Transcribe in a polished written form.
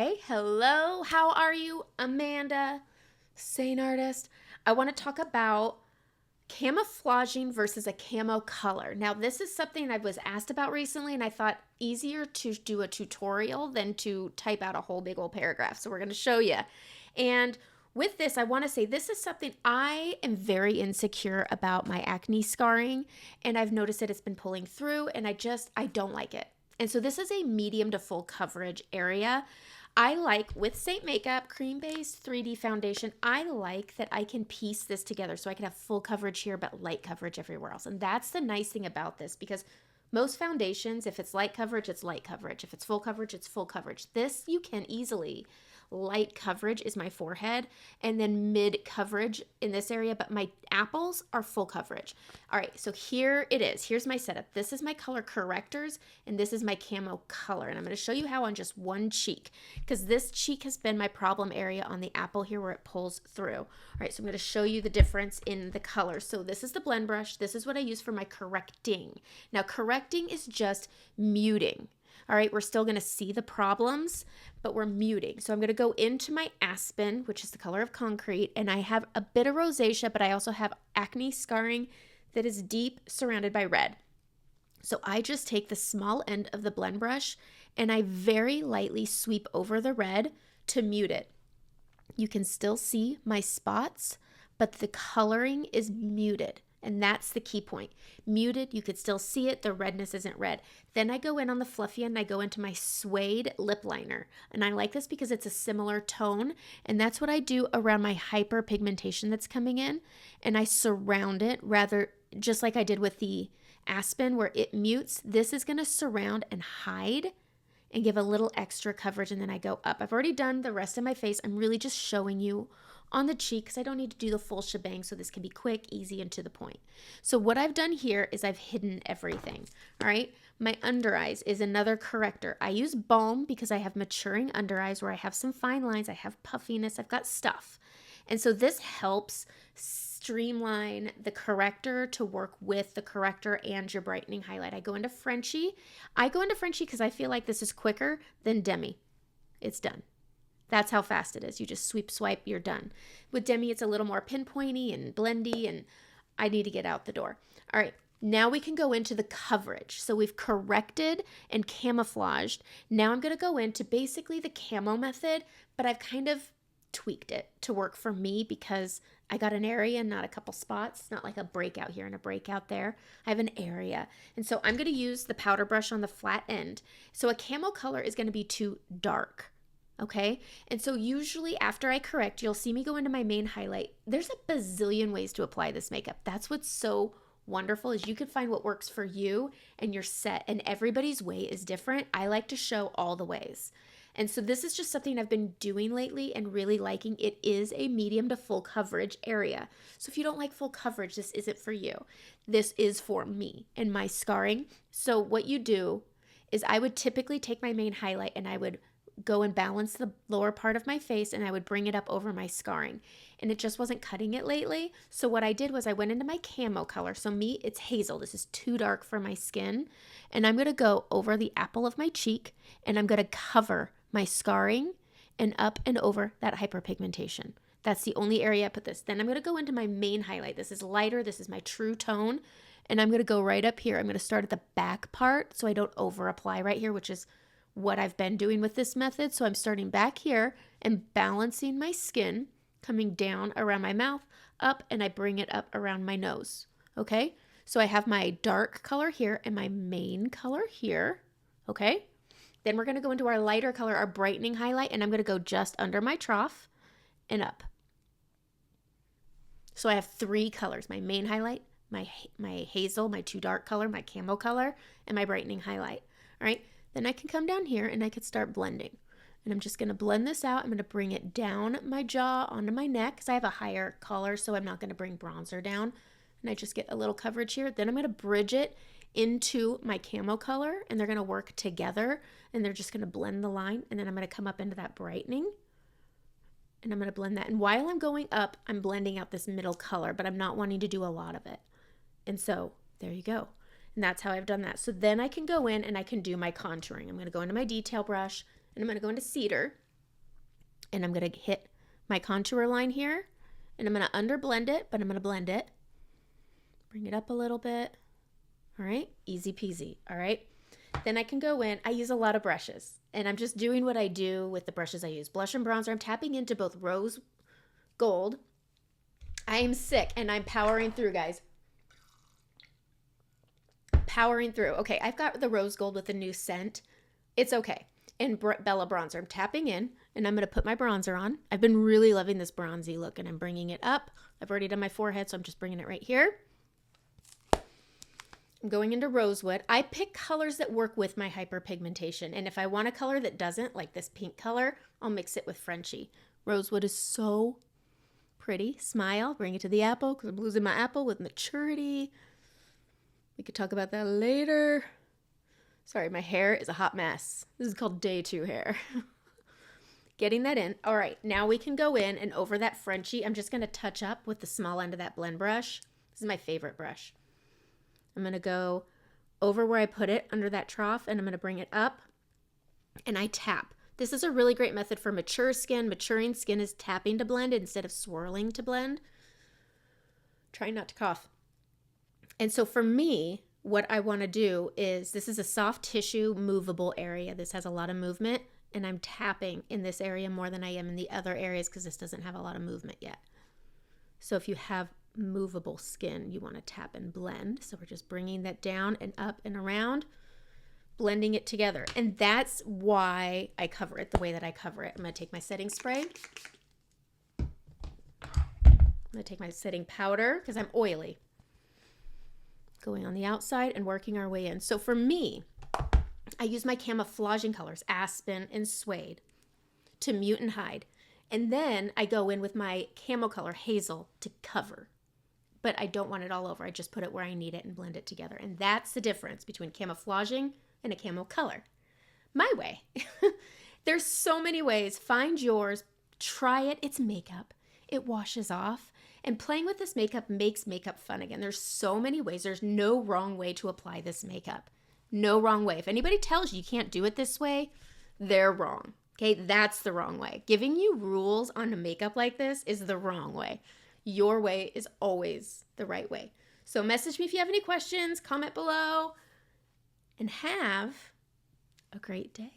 Okay, hello, how are you, Amanda, Seint artist? I want to talk about camouflaging versus a camo color. Now, this is something I was asked about recently, and I thought easier to do a tutorial than to type out a whole big old paragraph. So we're going to show you. And with this, I want to say this is something I am very insecure about my acne scarring, and I've noticed that it's been pulling through, and I don't like it. And so this is a medium to full coverage area. I like, with Seint Makeup Cream Base 3D Foundation, I like that I can piece this together so I can have full coverage here but light coverage everywhere else. And that's the nice thing about this, because most foundations, if it's light coverage, it's light coverage. If it's full coverage, it's full coverage. This you can easily. Light coverage is my forehead, and then mid coverage in this area, but my apples are full coverage. All right, so here it is. Here's my setup. This is my color correctors, and this is my camo color. And I'm going to show you how on just one cheek, because this cheek has been my problem area on the apple here where it pulls through. All right, so I'm going to show you the difference in the color. So this is the blend brush. This is what I use for my correcting. Now, correcting is just muting. All right, we're still going to see the problems, but we're muting. So I'm going to go into my aspen, which is the color of concrete, and I have a bit of rosacea, but I also have acne scarring that is deep, surrounded by red. So I just take the small end of the blend brush and I very lightly sweep over the red to mute it. You can still see my spots, but the coloring is muted. And that's the key point. Muted, you could still see it. The redness isn't red. Then I go in on the fluffy end, I go into my suede lip liner. And I like this because it's a similar tone. And that's what I do around my hyperpigmentation that's coming in. And I surround it rather, just like I did with the aspen where it mutes. This is going to surround and hide and give a little extra coverage. And then I go up. I've already done the rest of my face. I'm really just showing you on the cheek because I don't need to do the full shebang, so this can be quick, easy, and to the point. So what I've done here is I've hidden everything. All right, my under eyes is another corrector. I use balm because I have maturing under eyes where I have some fine lines, I have puffiness, I've got stuff. And so this helps streamline the corrector to work with the corrector and your brightening highlight. I go into Frenchie. Because I feel like this is quicker than Demi. It's done. That's how fast it is. You just sweep, swipe, you're done. With Demi, it's a little more pinpointy and blendy, and I need to get out the door. All right, now we can go into the coverage. So we've corrected and camouflaged. Now I'm going to go into basically the camo method, but I've kind of tweaked it to work for me because I got an area, not a couple spots. It's not like a breakout here and a breakout there. I have an area. And so I'm going to use the powder brush on the flat end. So a camo color is going to be too dark. Okay, and so usually after I correct, you'll see me go into my main highlight. There's a bazillion ways to apply this makeup. That's what's so wonderful is you can find what works for you and your set, and everybody's way is different. I like to show all the ways. And so this is just something I've been doing lately and really liking. It is a medium to full coverage area. So if you don't like full coverage, this isn't for you. This is for me and my scarring. So what you do is I would typically take my main highlight and I would go and balance the lower part of my face and I would bring it up over my scarring, and it just wasn't cutting it lately. So what I did was I went into my camo color. So me, it's hazel. This is too dark for my skin, and I'm going to go over the apple of my cheek and I'm going to cover my scarring and up and over that hyperpigmentation. That's the only area I put this. Then I'm going to go into my main highlight. This is lighter. This is my true tone, and I'm going to go right up here. I'm going to start at the back part so I don't over apply right here, which is what I've been doing with this method. So I'm starting back here and balancing my skin, coming down around my mouth, up, and I bring it up around my nose. Okay, so I have my dark color here and my main color here. Okay, then we're going to go into our lighter color, our brightening highlight, and I'm going to go just under my trough and up. So I have three colors: my main highlight, my hazel, my too dark color, my camo color, and my brightening highlight. All right, then I can come down here and I could start blending. And I'm just going to blend this out. I'm going to bring it down my jaw onto my neck because I have a higher color, so I'm not going to bring bronzer down. And I just get a little coverage here. Then I'm going to bridge it into my camo color, and they're going to work together, and they're just going to blend the line. And then I'm going to come up into that brightening, and I'm going to blend that. And while I'm going up, I'm blending out this middle color, but I'm not wanting to do a lot of it. And so there you go. And that's how I've done that. So then I can go in and I can do my contouring. I'm going to go into my detail brush and I'm going to go into cedar. And I'm going to hit my contour line here, and I'm going to underblend it, but I'm going to blend it. Bring it up a little bit. All right, easy peasy. All right. Then I can go in. I use a lot of brushes, and I'm just doing what I do with the brushes I use. Blush and bronzer. I'm tapping into both rose gold. I am sick, and I'm powering through, guys. Powering through. Okay, I've got the rose gold with the new Seint. It's okay. And Bella bronzer. I'm tapping in, and I'm going to put my bronzer on. I've been really loving this bronzy look, and I'm bringing it up. I've already done my forehead, so I'm just bringing it right here. I'm going into rosewood. I pick colors that work with my hyperpigmentation, and if I want a color that doesn't, like this pink color, I'll mix it with Frenchie. Rosewood is so pretty. Smile. Bring it to the apple, because I'm losing my apple with maturity. We could talk about that later. Sorry, my hair is a hot mess. This is called day 2 hair. Getting that in. All right, now we can go in and over that Frenchie, I'm just going to touch up with the small end of that blend brush. This is my favorite brush. I'm going to go over where I put it under that trough, and I'm going to bring it up, and I tap. This is a really great method for mature skin. Maturing skin is tapping to blend instead of swirling to blend. Try not to cough. And so for me, what I want to do is, this is a soft tissue movable area. This has a lot of movement, and I'm tapping in this area more than I am in the other areas because this doesn't have a lot of movement yet. So if you have movable skin, you want to tap and blend. So we're just bringing that down and up and around, blending it together. And that's why I cover it the way that I cover it. I'm going to take my setting spray. I'm going to take my setting powder because I'm oily. Going on the outside and working our way in. So for me, I use my camouflaging colors, Aspen and Suede, to mute and hide. And then I go in with my camo color, Hazel, to cover. But I don't want it all over. I just put it where I need it and blend it together. And that's the difference between camouflaging and a camo color. My way. There's so many ways. Find yours. Try it. It's makeup. It washes off. And playing with this makeup makes makeup fun again. There's so many ways. There's no wrong way to apply this makeup. No wrong way. If anybody tells you you can't do it this way, they're wrong. Okay, that's the wrong way. Giving you rules on makeup like this is the wrong way. Your way is always the right way. So message me if you have any questions, comment below, and have a great day.